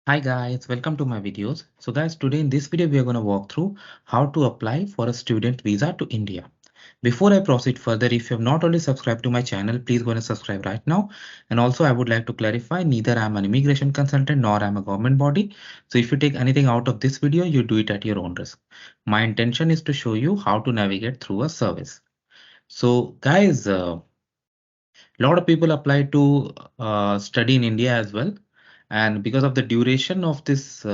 Hi guys, welcome to my videos. So guys, today in this video we are going to walk through how to apply for a student visa to India. Before I proceed further, if you have not already subscribed to my channel, please go and subscribe right now. And also I would like to clarify, neither I am an immigration consultant nor I am a government body. So if you take anything out of this video, you do it at your own risk. My intention is to show you how to navigate through a service. So guys, a lot of people apply to study in India as well. And because of the duration of this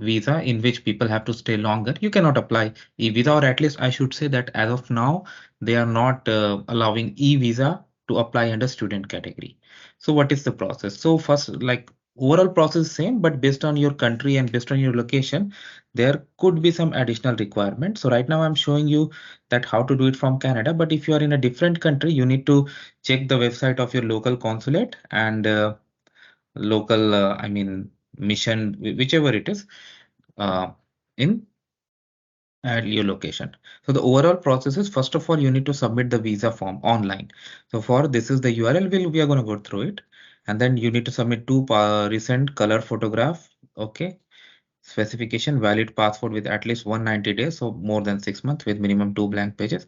visa, in which people have to stay longer, you cannot apply e-visa, or at least I should say that as of now, they are not allowing e-visa to apply under student category. So what is the process? So first, like overall process same, but based on your country and based on your location, there could be some additional requirements. So right now I'm showing you that how to do it from Canada. But if you are in a different country, you need to check the website of your local consulate and local, I mean, mission, whichever it is, uh, in at your location. So the overall process is, first of all, you need to submit the visa form online. So for this is the URL, we are going to go through it. And then you need to submit two recent color photograph. Okay. Specification: valid passport with at least 190 days, so more than 6 months, with minimum 2 blank pages.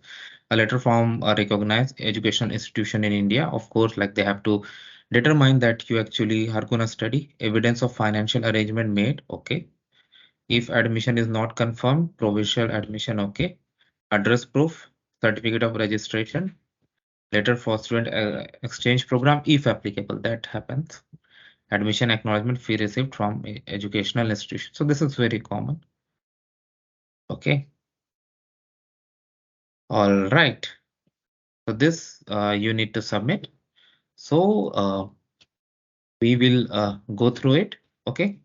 A letter from a recognized educational institution in India. Of course, like they have to determine that you actually are gonna study. Evidence of financial arrangement made. Okay. If admission is not confirmed, provisional admission. Okay. Address proof, certificate of registration, letter for student exchange program if applicable. That happens. Admission acknowledgement fee received from educational institution. So this is very common. Okay. All right. So this you need to submit. So we will go through it. Okay.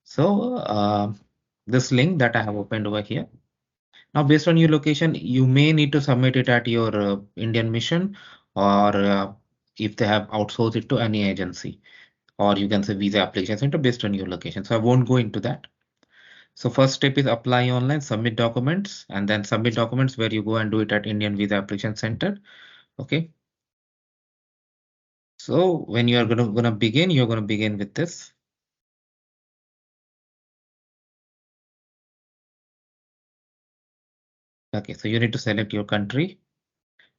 So this link that I have opened over here. Now, based on your location, you may need to submit it at your Indian mission, or if they have outsourced it to any agency, or you can say visa application center based on your location. So I won't go into that. So first step is apply online, submit documents, and then submit documents where you go and do it at Indian Visa Application Center. Okay. So when you are gonna begin, you're gonna begin with this. Okay, so you need to select your country.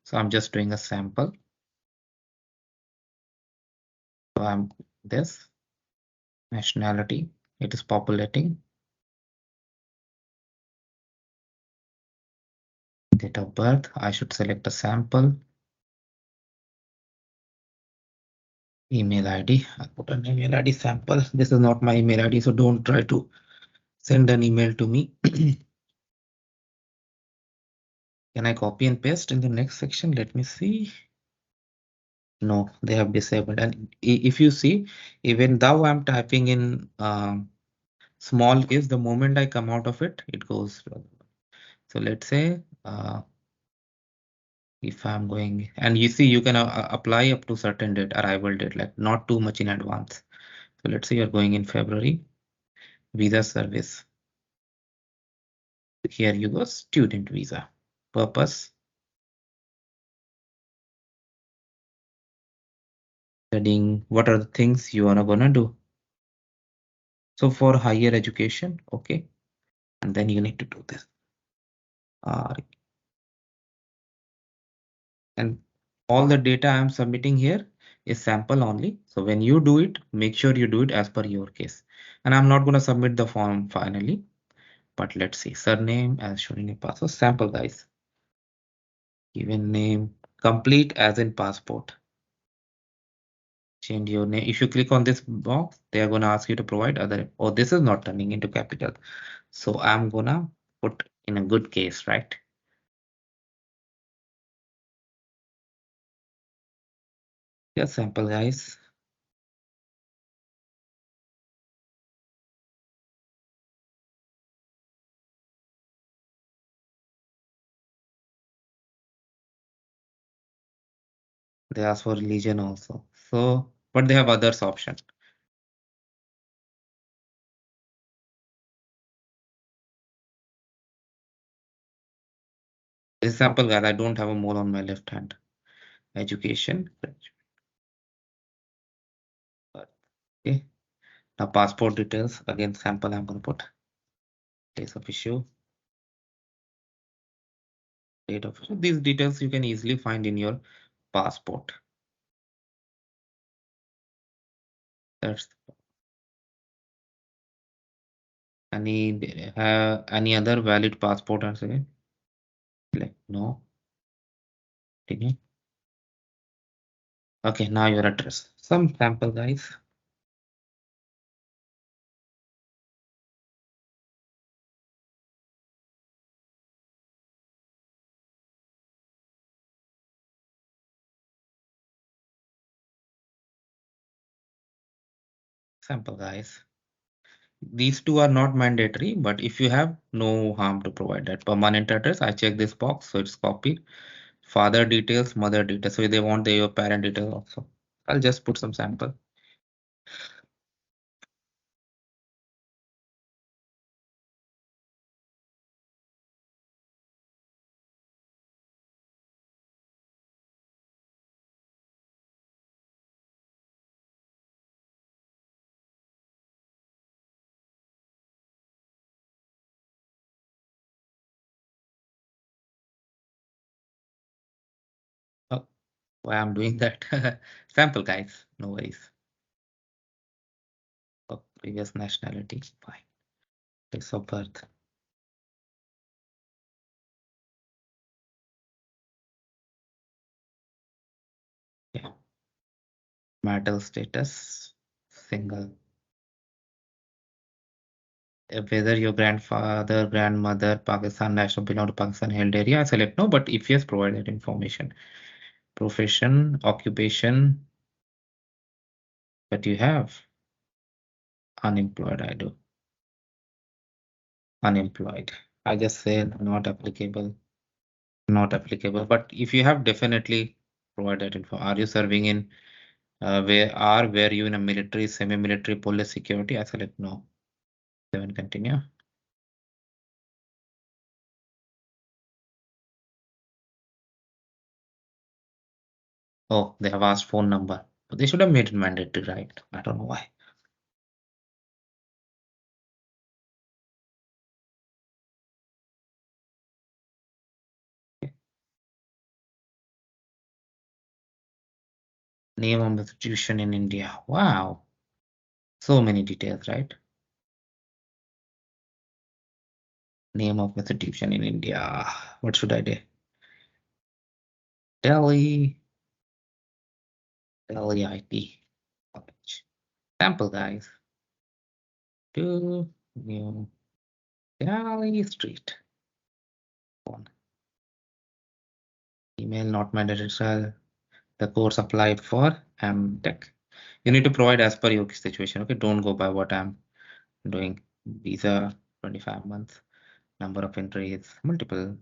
So I'm just doing a sample. So I'm this nationality. It is populating. Date of birth. I should select a sample. Email ID. I'll put an email ID sample. This is not my email ID, so don't try to send an email to me. Can I copy and paste in the next section? Let me see. No, they have disabled. And if you see, even though I'm typing in small case, the moment I come out of it, it goes. So let's say if I'm going, and you see, you can apply up to certain date, arrival date, like not too much in advance. So let's say you're going in February, visa service. Here you go, student visa. Purpose: studying. What are the things you are gonna do? So for higher education, okay, and then you need to do this. Uh, and all the data I'm submitting here is sample only. So when you do it, make sure you do it as per your case. And I'm not gonna submit the form finally, but let's see. Surname as shown in your passport. Sample, guys. Given name, complete as in passport. Change your name. If you click on this box, they are gonna ask you to provide other. Oh, this is not turning into capital. So I'm gonna put in a good case, right? Just sample, guys. They ask for religion also. So, but they have others option. Example, guys, I don't have a mole on my left hand. Education. Okay. Now passport details, again sample I'm going to put place of issue, date of issue. These details you can easily find in your passport. That's any other valid passport or something? Like no. Continue. Okay, now your address. Some sample guys. Sample guys. These two are not mandatory, but if you have, no harm to provide that. Permanent address, I check this box, so it's copied. Father details, mother details. So they want your parent details also. I'll just put some sample. Oh, why I'm doing that? Sample guys, no worries. Oh, previous nationality, fine. Place of birth. Yeah. Marital status, single. Whether your grandfather, grandmother, Pakistan national belong to Pakistan held area, I select no, but if yes, provide that information. Profession, occupation, but you have unemployed, I do. Unemployed. I just say not applicable, not applicable. But if you have, definitely provide that info. Are you serving in were you in a military, semi-military, police, security? I select no. Then continue. Oh, they have asked phone number. But they should have made it mandatory, right? I don't know why. Name of institution in India. Wow. So many details, right? Name of institution in India. What should I do? Delhi, Delhi IT College. Sample guys. Two New Delhi Street. One. Email not mandatory. The course applied for Tech. You need to provide as per your situation. Okay, don't go by what I'm doing. Visa 25 months. Number of entries multiple.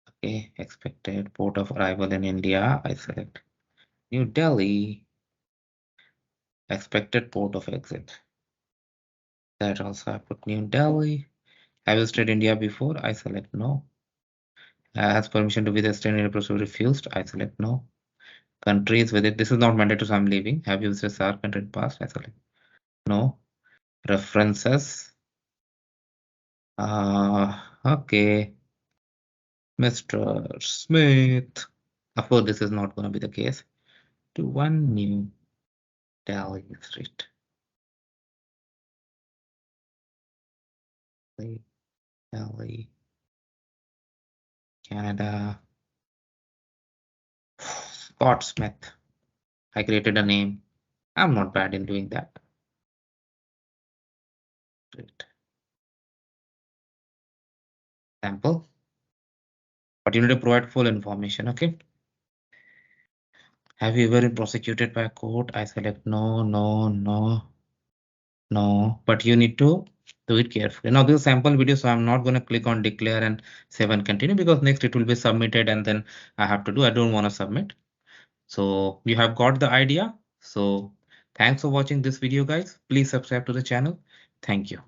Okay, expected port of arrival in India. I select New Delhi. Expected port of exit. That also I put New Delhi. Have you stayed India before? I select no. Has permission to visit stay in India procedure refused? I select no. Countries with it. This is not mandatory, so I'm leaving. Have you visited SAR country in past? I select no. References. Okay. Mr. Smith. Of course, this is not going to be the case. To one New Delhi Street. Delhi, Canada. Scott Smith. I created a name. I'm not bad in doing that. Great. Sample. But you need to provide full information, okay? Have you ever been prosecuted by a court? I select no, no, no, no. But you need to do it carefully. Now, this is a sample video, so I'm not going to click on declare and save and continue because next it will be submitted and then I have to do. I don't want to submit. So you have got the idea. So thanks for watching this video, guys. Please subscribe to the channel. Thank you.